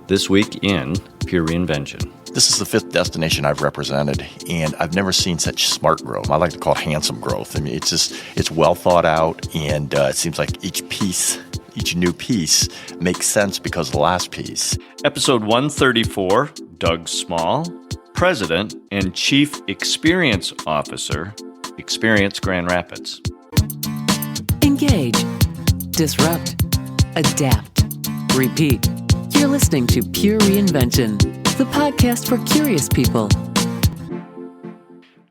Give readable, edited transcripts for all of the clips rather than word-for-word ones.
This week in Pure Reinvention. This is the fifth destination I've represented, and I've never seen such smart growth. I like to call it handsome growth. I mean, it's well thought out, and it seems like each new piece makes sense because of the last piece. Episode 134, Doug Small, President and Chief Experience Officer, Experience Grand Rapids. Engage, disrupt, adapt, repeat. You're listening to Pure Reinvention, the podcast for curious people.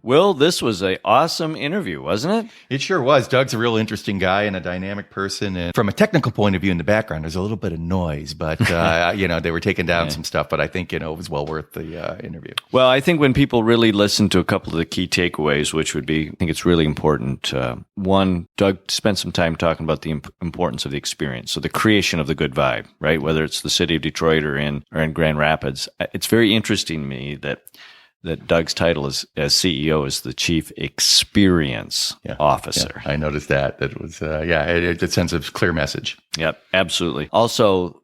Will, this was an awesome interview, wasn't it? It sure was. Doug's a real interesting guy and a dynamic person. And from a technical point of view in the background, there's a little bit of noise, but, they were taking down some stuff, but I think, it was well worth the interview. Well, I think when people really listen to a couple of the key takeaways, which would be, I think it's really important. One, Doug spent some time talking about the importance of the experience. So the creation of the good vibe, right? Whether it's the city of Detroit or in Grand Rapids. It's very interesting to me that Doug's title as CEO is the Chief Experience Officer. Yeah, I noticed that. That was, it sends a clear message. Yep, absolutely. Also,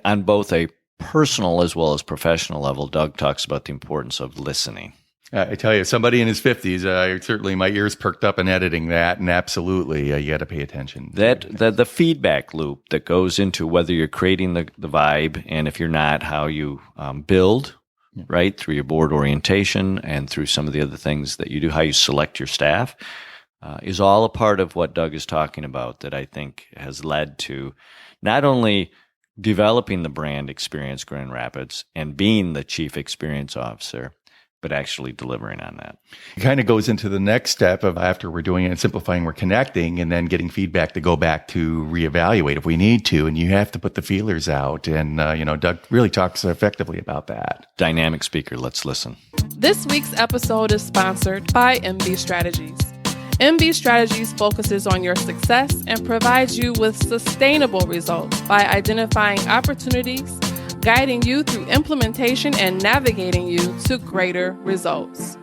on both a personal as well as professional level, Doug talks about the importance of listening. I tell you, somebody in his 50s, certainly my ears perked up in editing that, and absolutely, you got to pay attention. The feedback loop that goes into whether you're creating the vibe, and if you're not, how you build, right, through your board orientation and through some of the other things that you do, how you select your staff, is all a part of what Doug is talking about that I think has led to not only developing the brand Experience Grand Rapids and being the Chief Experience Officer, but actually delivering on that. It kind of goes into the next step of after we're doing it and simplifying, we're connecting and then getting feedback to go back to reevaluate if we need to. And you have to put the feelers out. And, Doug really talks effectively about that. Dynamic speaker. Let's listen. This week's episode is sponsored by MB Strategies. MB Strategies focuses on your success and provides you with sustainable results by identifying opportunities, guiding you through implementation and navigating you to greater results.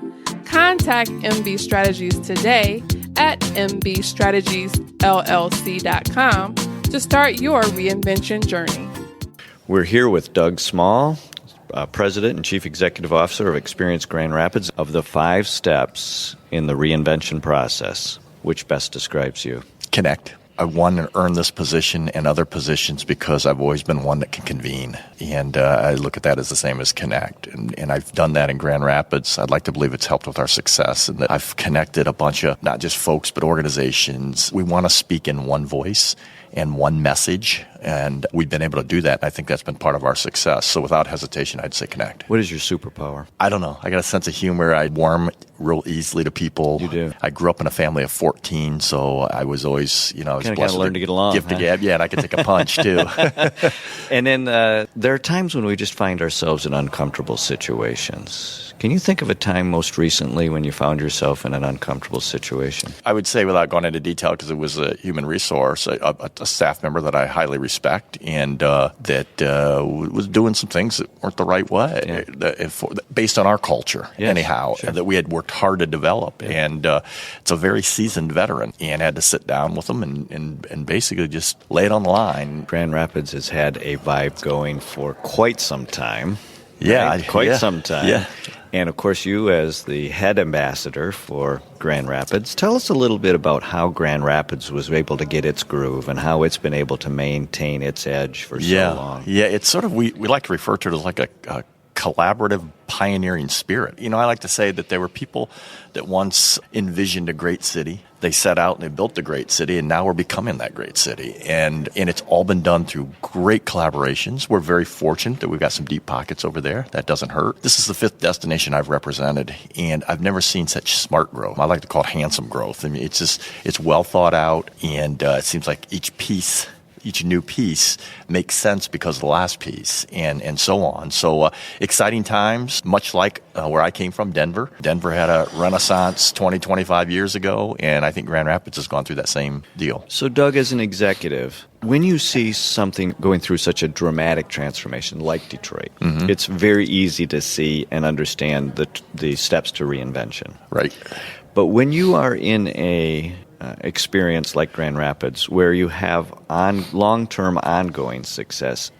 Contact MB Strategies today at mbstrategiesllc.com to start your reinvention journey. We're here with Doug Small, President and Chief Executive Officer of Experience Grand Rapids. Of the 5 steps in the reinvention process, which best describes you? Connect. I won and earned this position and other positions because I've always been one that can convene. And I look at that as the same as connect. And I've done that in Grand Rapids. I'd like to believe it's helped with our success and that I've connected a bunch of not just folks, but organizations. We want to speak in one voice and one message. And we've been able to do that. And I think that's been part of our success. So without hesitation, I'd say connect. What is your superpower? I don't know. I got a sense of humor. I warm real easily to people. You do. I grew up in a family of 14, so I was always, I was blessed. Learn to get along. Gift to gab, yeah, and I could take a punch too. And then there are times when we just find ourselves in uncomfortable situations. Can you think of a time most recently when you found yourself in an uncomfortable situation? I would say, without going into detail, because it was a human resource, a staff member that I highly respect, and that was doing some things that weren't the right way, based on our culture, anyhow, that we had worked hard to develop. Yeah. And it's a very seasoned veteran, and had to sit down with them and basically just lay it on the line. Grand Rapids has had a vibe going for quite some time. Yeah, right? Quite some time. Yeah. And of course, you as the head ambassador for Grand Rapids, tell us a little bit about how Grand Rapids was able to get its groove and how it's been able to maintain its edge for so long. Yeah, it's sort of, we like to refer to it as like a collaborative pioneering spirit. I like to say that there were people that once envisioned a great city. They set out and they built the great city, and now we're becoming that great city. And it's all been done through great collaborations. We're very fortunate that we've got some deep pockets over there. That doesn't hurt. This is the 5th destination I've represented, and I've never seen such smart growth. I like to call it handsome growth. I mean, it's well thought out, and it seems like each new piece makes sense because of the last piece, and so on. So exciting times, much like where I came from, Denver. Denver had a renaissance 25 years ago, and I think Grand Rapids has gone through that same deal. So Doug, as an executive, when you see something going through such a dramatic transformation like Detroit, it's very easy to see and understand the steps to reinvention. Right. But when you are in a experience like Grand Rapids, where you have long-term ongoing success,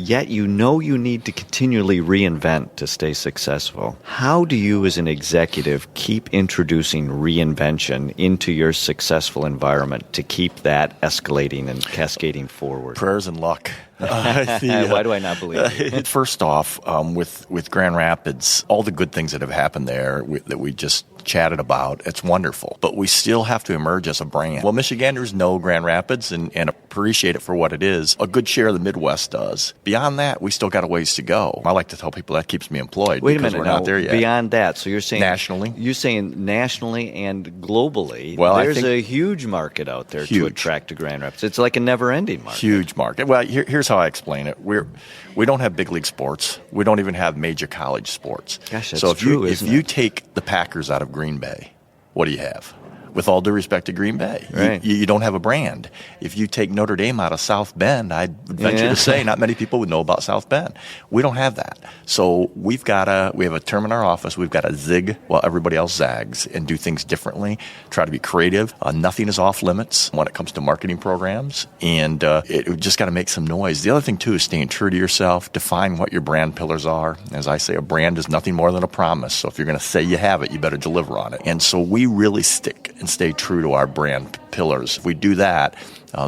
yet you know you need to continually reinvent to stay successful. How do you as an executive keep introducing reinvention into your successful environment to keep that escalating and cascading forward? Prayers and luck. Why do I not believe you? First off, with Grand Rapids, all the good things that have happened there that we just chatted about, it's wonderful. But we still have to emerge as a brand. Well, Michiganders know Grand Rapids and appreciate it for what it is. A good share of the Midwest does. Beyond that, we still got a ways to go. I like to tell people that keeps me employed. Wait a because minute, we're not there yet. Beyond that, so you're saying nationally? You're saying nationally and globally. Well, there's a huge market out there to attract to Grand Rapids. It's like a never-ending market. Huge market. Well, here's how I explain it. We don't have big league sports. We don't even have major college sports. Gosh, that's so if true, if you take the Packers out of Green Bay, what do you have? With all due respect to Green Bay, right. you don't have a brand. If you take Notre Dame out of South Bend, I'd venture to say not many people would know about South Bend. We don't have that. So we have a term in our office. We've got to zig while everybody else zags and do things differently, try to be creative. Nothing is off limits when it comes to marketing programs, and it just got to make some noise. The other thing, too, is staying true to yourself, define what your brand pillars are. As I say, a brand is nothing more than a promise. So if you're going to say you have it, you better deliver on it. And so we really stick and stay true to our brand pillars. If we do that,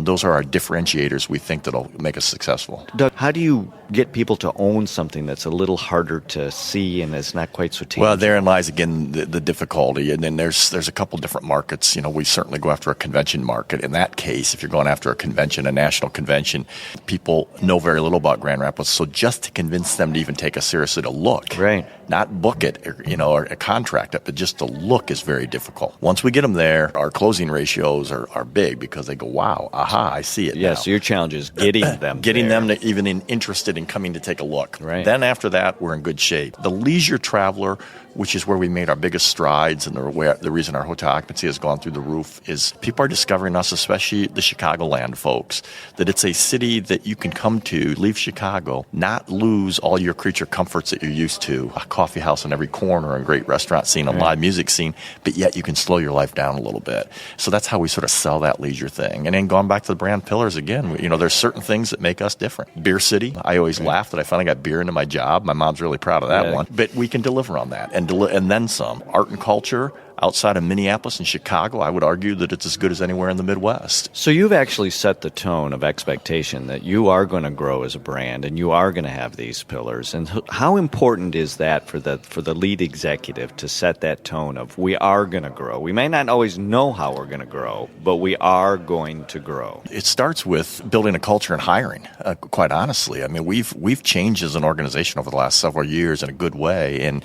those are our differentiators we think that'll make us successful. Doug, how do you get people to own something that's a little harder to see and is not quite so tangible? Well, therein lies, again, the difficulty. And then there's a couple different markets. We certainly go after a convention market. In that case, if you're going after a convention, a national convention, people know very little about Grand Rapids. So just to convince them to even take us seriously to look, right, not book it, or contract it, but just to look is very difficult. Once we get them there, our closing ratios are big because they go, wow, aha, I see it now. So your challenge is getting them them to even interested in coming to take a look. Right. Then after that, we're in good shape. The leisure traveler, which is where we made our biggest strides and the reason our hotel occupancy has gone through the roof, is people are discovering us, especially the Chicagoland folks, that it's a city that you can come to, leave Chicago, not lose all your creature comforts that you're used to, a coffee house on every corner, a great restaurant scene, a live music scene, but yet you can slow your life down a little bit. So that's how we sort of sell that leisure thing. And then going back to the brand pillars again, there's certain things that make us different. Beer City, I always laugh that I finally got beer into my job. My mom's really proud of that one. But we can deliver on that and then some. Art and culture, outside of Minneapolis and Chicago, I would argue that it's as good as anywhere in the Midwest. So you've actually set the tone of expectation that you are going to grow as a brand and you are going to have these pillars. And how important is that for the lead executive to set that tone of we are going to grow? We may not always know how we're going to grow, but we are going to grow. It starts with building a culture and hiring, quite honestly. I mean, we've changed as an organization over the last several years in a good way. And,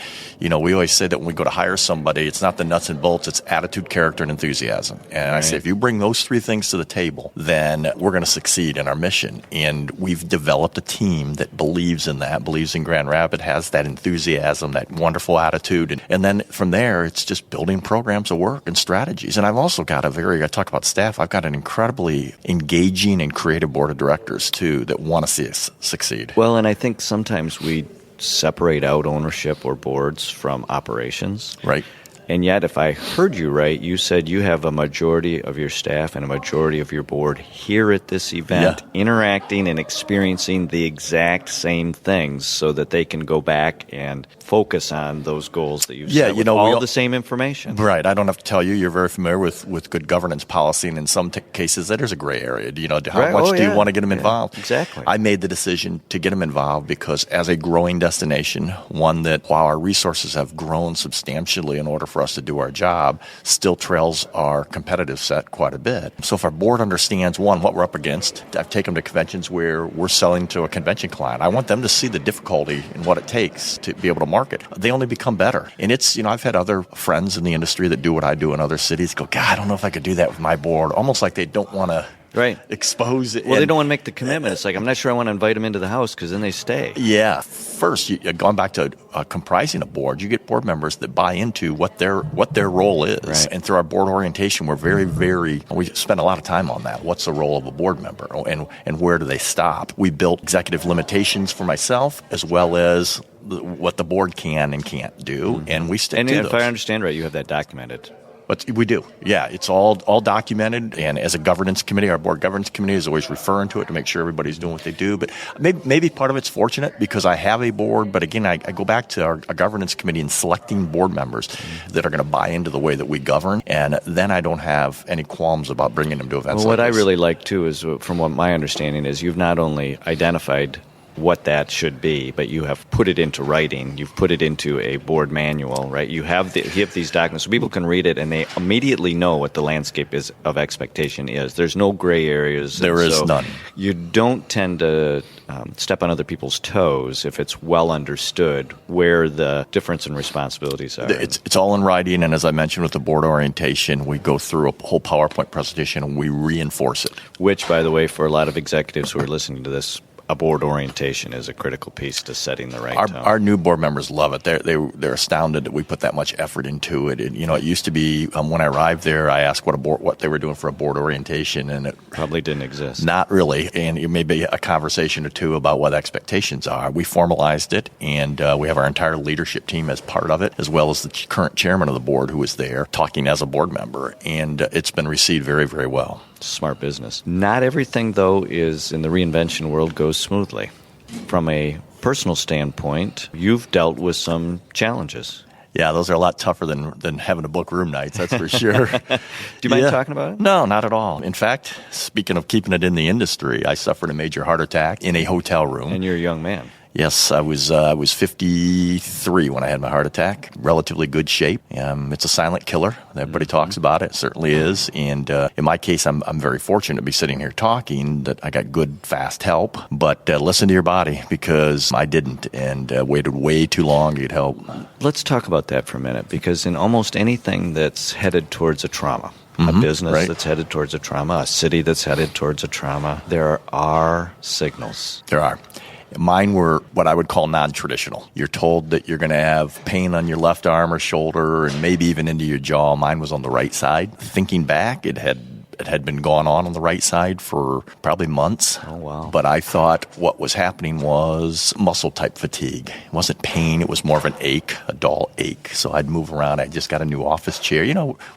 we always say that when we go to hire somebody, it's not the nuts and bolts, it's attitude, character, and enthusiasm. And I say, if you bring those three things to the table, then we're going to succeed in our mission. And we've developed a team that believes in that, believes in Grand Rapids, has that enthusiasm, that wonderful attitude. And then from there, it's just building programs of work and strategies. And I've also got I talk about staff, I've got an incredibly engaging and creative board of directors, too, that want to see us succeed. Well, and I think sometimes we separate out ownership or boards from operations. Right. And yet, if I heard you right, you said you have a majority of your staff and a majority of your board here at this event, interacting and experiencing the exact same things so that they can go back and focus on those goals that you've set with all the same information. Right. I don't have to tell you, you're very familiar with good governance policy, and in some cases, that is a gray area. How much do you want to get them involved? Exactly. I made the decision to get them involved because as a growing destination, one that while our resources have grown substantially in order for us to do our job, still trails our competitive set quite a bit. So if our board understands, one, what we're up against, I've taken them to conventions where we're selling to a convention client. I want them to see the difficulty in what it takes to be able to market. They only become better. And it's, I've had other friends in the industry that do what I do in other cities go, God, I don't know if I could do that with my board. Almost like they don't want to expose it. Well, they don't want to make the commitment. It's like, I'm not sure I want to invite them into the house because then they stay. Yeah. First, going back to comprising a board, you get board members that buy into what their role is. Right. And through our board orientation, we're we spend a lot of time on that. What's the role of a board member and where do they stop? We built executive limitations for myself as well as what the board can and can't do, and we stick to those. And if I understand right, you have that documented. But we do. Yeah, it's all documented. And as a governance committee, our board governance committee is always referring to it to make sure everybody's doing what they do. But maybe part of it's fortunate because I have a board. But again, I go back to our governance committee and selecting board members that are going to buy into the way that we govern. And then I don't have any qualms about bringing them to events Well, what like I this. really like, too, is from what my understanding is, you've not only identified what that should be, but you have put it into writing. You've put it into a board manual, right? You have these documents so people can read it and they immediately know what the landscape is of expectation is. There's no gray areas. There is none. You don't tend to step on other people's toes if it's well understood where the difference in responsibilities are. It's all in writing, and as I mentioned with the board orientation, we go through a whole PowerPoint presentation and we reinforce it. Which, by the way, for a lot of executives who are listening to this, a board orientation is a critical piece to setting the right tone. Our new board members love it. They're astounded that we put that much effort into it. It used to be when I arrived there, I asked what they were doing for a board orientation, and it probably didn't exist. Not really. And it may be a conversation or two about what expectations are. We formalized it, and we have our entire leadership team as part of it, as well as the current chairman of the board who was there talking as a board member, and it's been received very, very well. Smart business. Not everything, though, is in the reinvention world goes smoothly. From a personal standpoint, you've dealt with some challenges. Yeah, those are a lot tougher than having to book room nights, that's for sure. Do you mind talking about it? No, not at all. In fact, speaking of keeping it in the industry, I suffered a major heart attack in a hotel room. And you're a young man. Yes, I was 53 when I had my heart attack. Relatively good shape. It's a silent killer. Everybody talks about it. It certainly is. And in my case, I'm very fortunate to be sitting here talking that I got good, fast help. But listen to your body, because I didn't and waited way too long to get help. Let's talk about that for a minute, because in almost anything that's headed towards a trauma, a business that's headed towards a trauma, a city that's headed towards a trauma, there are signals. There are. Mine were what I would call non-traditional. You're told that you're going to have pain on your left arm or shoulder and maybe even into your jaw. Mine was on the right side. Thinking back, it had been going on the right side for probably months. Oh, wow. But I thought what was happening was muscle-type fatigue. It wasn't pain. It was more of an ache, a dull ache. So I'd move around. I just got a new office chair.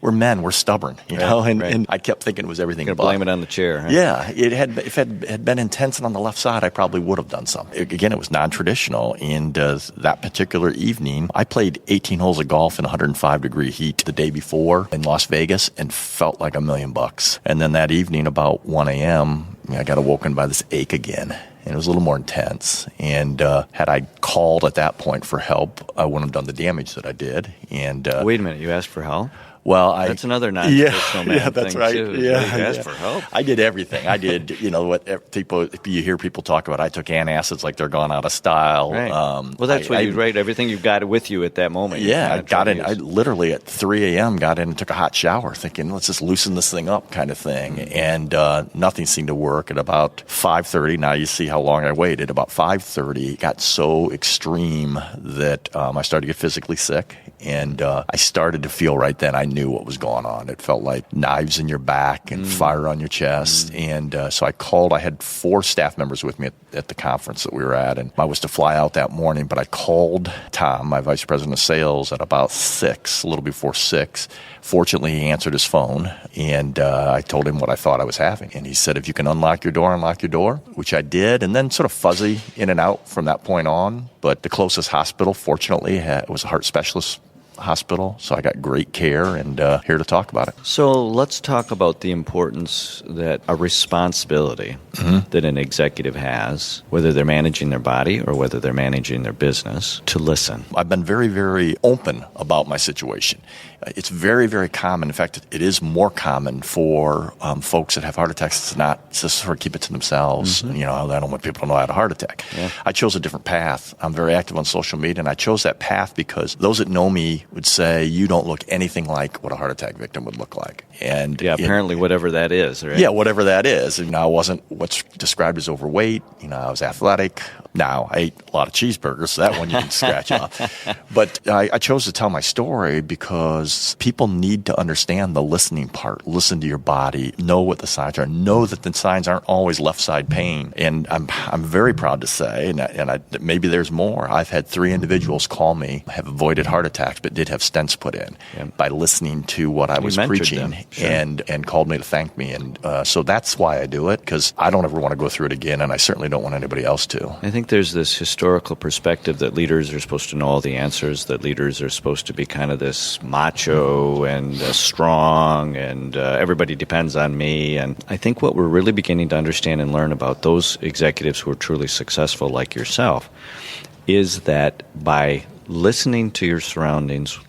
We're men. We're stubborn, and I kept thinking it was everything. You're going to blame it on the chair, huh? Yeah. If it had been intense and on the left side, I probably would have done something. Again, it was non-traditional. And that particular evening, I played 18 holes of golf in 105-degree heat the day before in Las Vegas and felt like $1 million. And then that evening, about 1 a.m., I got awoken by this ache again. And it was a little more intense. And had I called at that point for help, I wouldn't have done the damage that I did. And Wait a minute, you asked for help? Well, that's another non-traditional man that's thing, right. too. Yeah, You asked for help. I did everything. I did, what people, if you hear people talk about, I took antacids like they're gone out of style. Right. Well, that's what you write. Everything you've got with you at that moment. Yeah, I got in. I literally at 3 a.m. got in and took a hot shower thinking, let's just loosen this thing up kind of thing. And nothing seemed to work. At about 5:30, now you see how long I waited. About 5:30, it got so extreme that I started to get physically sick. And I started to feel right then, I knew what was going on. It felt like knives in your back and fire on your chest. And so I called. I had 4 staff members with me at the conference that we were at. And I was to fly out that morning, but I called Tom, my vice president of sales, at about 6, a little before 6. Fortunately, he answered his phone, and I told him what I thought I was having. And he said, if you can unlock your door, which I did, and then sort of fuzzy in and out from that point on. But the closest hospital, fortunately, was a heart specialist hospital, so I got great care, and here to talk about it. So let's talk about the importance that a responsibility that an executive has, whether they're managing their body or whether they're managing their business, to listen. I've been very, very open about my situation. It's very, very common. In fact, it is more common for folks that have heart attacks to not just sort of keep it to themselves. I don't want people to know I had a heart attack. Yeah. I chose a different path. I'm very active on social media, and I chose that path because those that know me would say, you don't look anything like what a heart attack victim would look like. And apparently whatever that is, right? Yeah, whatever that is. I wasn't what's described as overweight. I was athletic. Now, I ate a lot of cheeseburgers, so that one you can scratch off. But I chose to tell my story because people need to understand the listening part. Listen to your body, know what the signs are, know that the signs aren't always left side pain. And I'm very proud to say, and maybe there's more. I've had 3 individuals call me, have avoided heart attacks, but did have stents put in by listening to what I was preaching and called me to thank me. And so that's why I do it, because I don't ever want to go through it again, and I certainly don't want anybody else to. I think there's this historical perspective that leaders are supposed to know all the answers, that leaders are supposed to be kind of this macho and strong, and everybody depends on me. And I think what we're really beginning to understand and learn about those executives who are truly successful like yourself is that by listening to your surroundings,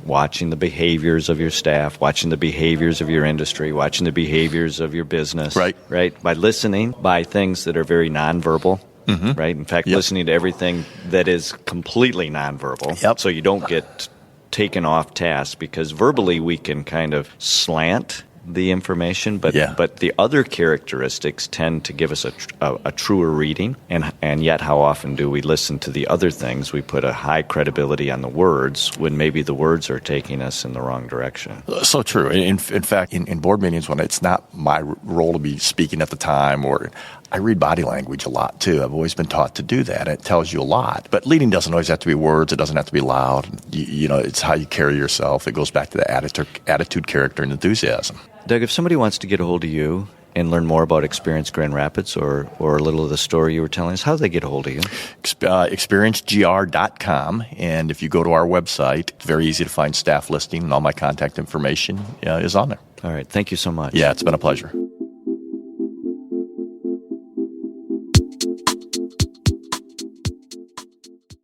watching the behaviors of your staff, watching the behaviors of your industry, watching the behaviors of your business, right? By listening, by things that are very nonverbal, right? In fact, listening to everything that is completely nonverbal, so you don't get taken off task, because verbally we can kind of slant the information, but the other characteristics tend to give us a truer reading, and yet how often do we listen to the other things? We put a high credibility on the words when maybe the words are taking us in the wrong direction. So true. In fact, in board meetings, when it's not my role to be speaking at the time, or I read body language a lot too. I've always been taught to do that. It tells you a lot. But leading doesn't always have to be words. It doesn't have to be loud. You know, it's how you carry yourself. It goes back to the attitude, character, and enthusiasm. Doug, if somebody wants to get a hold of you and learn more about Experience Grand Rapids or a little of the story you were telling us, how do they get a hold of you? ExperienceGR.com. And if you go to our website, it's very easy to find staff listing, and all my contact information is on there. All right. Thank you so much. Yeah, it's been a pleasure.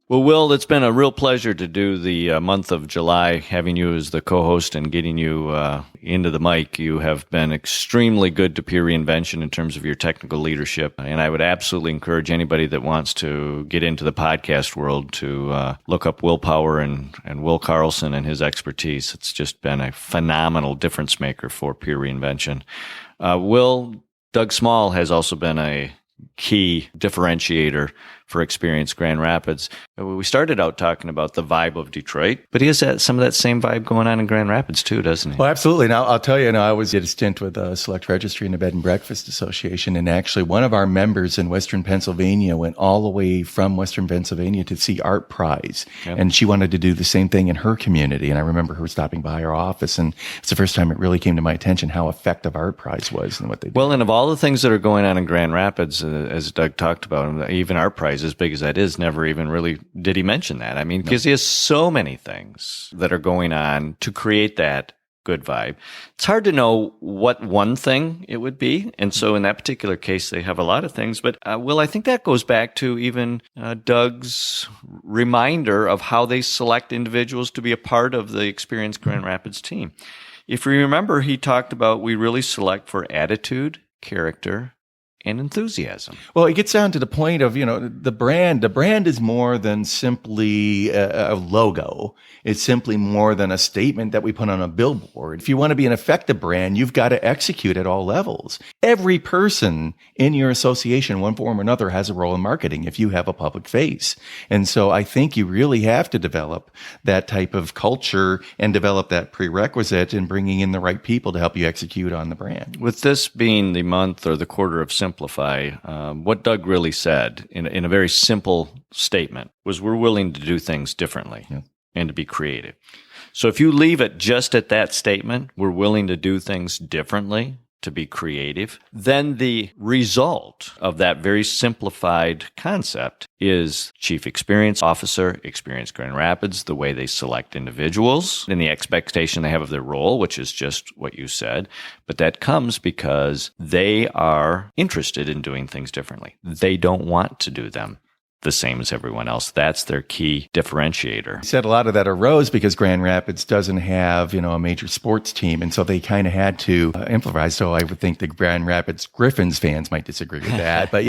Well, Will, it's been a real pleasure to do the month of July, having you as the co-host and getting you into the mic. You have been extremely good to Peer Reinvention in terms of your technical leadership, and I would absolutely encourage anybody that wants to get into the podcast world to look up Will Power and Will Carlson and his expertise. It's just been a phenomenal difference maker for Peer Reinvention. Doug Small has also been a key differentiator for Experience Grand Rapids. We started out talking about the vibe of Detroit, but he has some of that same vibe going on in Grand Rapids too, doesn't he? Well, absolutely. Now, I'll tell you, I did a stint with Select Registry and the Bed and Breakfast Association, and actually one of our members in Western Pennsylvania went all the way from Western Pennsylvania to see Art Prize, and she wanted to do the same thing in her community, and I remember her stopping by our office, and it's the first time it really came to my attention how effective Art Prize was and what they did. Well, and of all the things that are going on in Grand Rapids, as Doug talked about, even Art Prize, as big as that is, never even really did he mention that. I mean, because he has so many things that are going on to create that good vibe. It's hard to know what one thing it would be. And so in that particular case, they have a lot of things. But, Will, I think that goes back to even Doug's reminder of how they select individuals to be a part of the Experience Grand Rapids team. If you remember, he talked about we really select for attitude, character, and enthusiasm. Well, it gets down to the point of, the brand. The brand is more than simply a logo. It's simply more than a statement that we put on a billboard. If you want to be an effective brand, you've got to execute at all levels. Every person in your association, one form or another, has a role in marketing if you have a public face. And so I think you really have to develop that type of culture and develop that prerequisite in bringing in the right people to help you execute on the brand. With this being the month or the quarter of Simplify, what Doug really said in a very simple statement was we're willing to do things differently and to be creative. So if you leave it just at that statement, we're willing to do things differently, to be creative, then the result of that very simplified concept is Chief Experience Officer, Experience Grand Rapids, the way they select individuals and the expectation they have of their role, which is just what you said. But that comes because they are interested in doing things differently. They don't want to do them the same as everyone else. That's their key differentiator. He said a lot of that arose because Grand Rapids doesn't have, a major sports team. And so they kind of had to improvise. So I would think the Grand Rapids Griffins fans might disagree with that, but,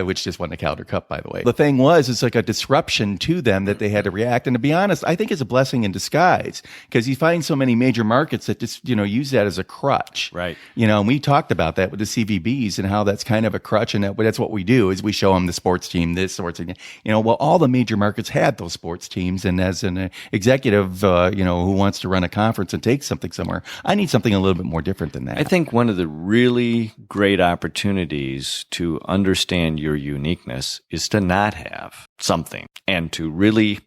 which just won the Calder Cup, by the way. The thing was, it's like a disruption to them that they had to react. And to be honest, I think it's a blessing in disguise because you find so many major markets that just, use that as a crutch. Right. And we talked about that with the CVBs and how that's kind of a crutch. And that's what we do is we show them the sports team, this sports team. All the major markets had those sports teams. And as an executive, who wants to run a conference and take something somewhere, I need something a little bit more different than that. I think one of the really great opportunities to understand your uniqueness is to not have something and to really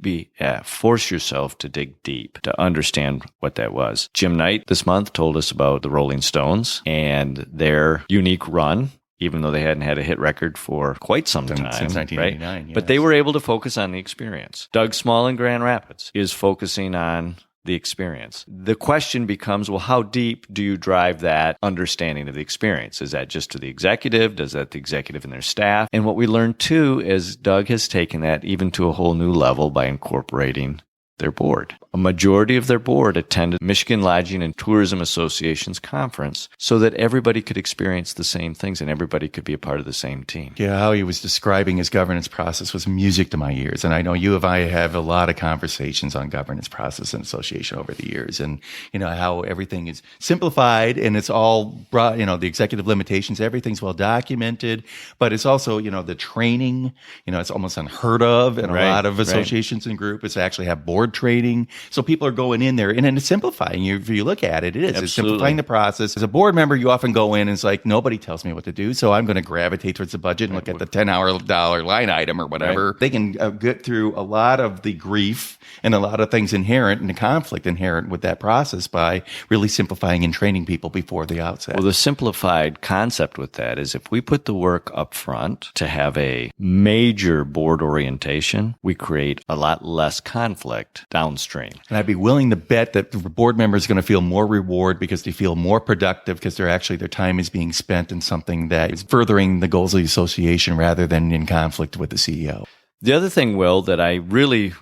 force yourself to dig deep to understand what that was. Jim Knight this month told us about the Rolling Stones and their unique run, even though they hadn't had a hit record for quite some time. Since 1989, right? yes. But they were able to focus on the experience. Doug Small in Grand Rapids is focusing on the experience. The question becomes, well, how deep do you drive that understanding of the experience? Is that just to the executive? Does that the executive and their staff? And what we learned too is Doug has taken that even to a whole new level by incorporating their board. A majority of their board attended Michigan Lodging and Tourism Association's conference so that everybody could experience the same things and everybody could be a part of the same team. Yeah, how he was describing his governance process was music to my ears. And I know you and I have a lot of conversations on governance process and association over the years and, how everything is simplified and it's all brought, the executive limitations, everything's well documented, but it's also, the training, it's almost unheard of in a lot of associations and groups actually have board training. So people are going in there and it's simplifying. If you look at it, it is. Absolutely. It's simplifying the process. As a board member, you often go in and it's like, nobody tells me what to do. So I'm going to gravitate towards the budget and look at the $10 line item or whatever. Right. They can get through a lot of the grief and a lot of things inherent and the conflict inherent with that process by really simplifying and training people before the outset. Well, the simplified concept with that is if we put the work up front to have a major board orientation, we create a lot less conflict downstream. And I'd be willing to bet that the board member is going to feel more reward because they feel more productive because their time is being spent in something that is furthering the goals of the association rather than in conflict with the CEO. The other thing, Will, that I really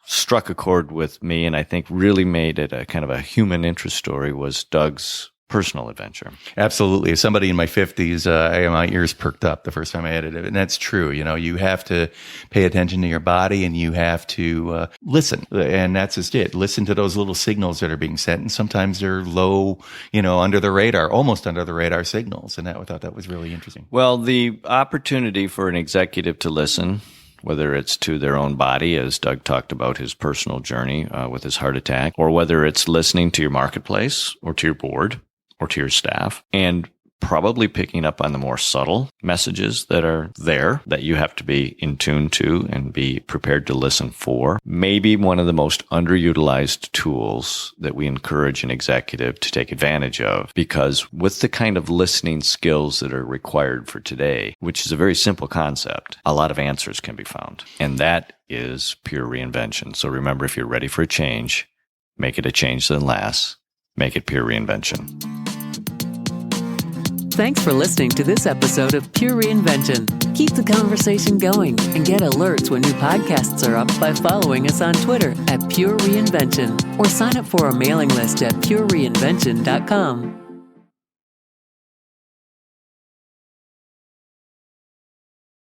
struck a chord with me and I think really made it a kind of a human interest story was Doug's personal adventure. Absolutely. As somebody in my 50s, my ears perked up the first time I edited it. And that's true. You have to pay attention to your body and you have to listen. And that's just it. Listen to those little signals that are being sent. And sometimes they're low, under the radar, almost under the radar signals. And I thought that was really interesting. Well, the opportunity for an executive to listen, whether it's to their own body, as Doug talked about his personal journey with his heart attack, or whether it's listening to your marketplace or to your board, or to your staff, and probably picking up on the more subtle messages that are there that you have to be in tune to and be prepared to listen for. Maybe one of the most underutilized tools that we encourage an executive to take advantage of, because with the kind of listening skills that are required for today, which is a very simple concept, a lot of answers can be found. And that is pure reinvention. So remember, if you're ready for a change, make it a change that lasts. Make it pure reinvention. Thanks for listening to this episode of Pure Reinvention. Keep the conversation going and get alerts when new podcasts are up by following us on Twitter @Pure Reinvention or sign up for our mailing list at purereinvention.com.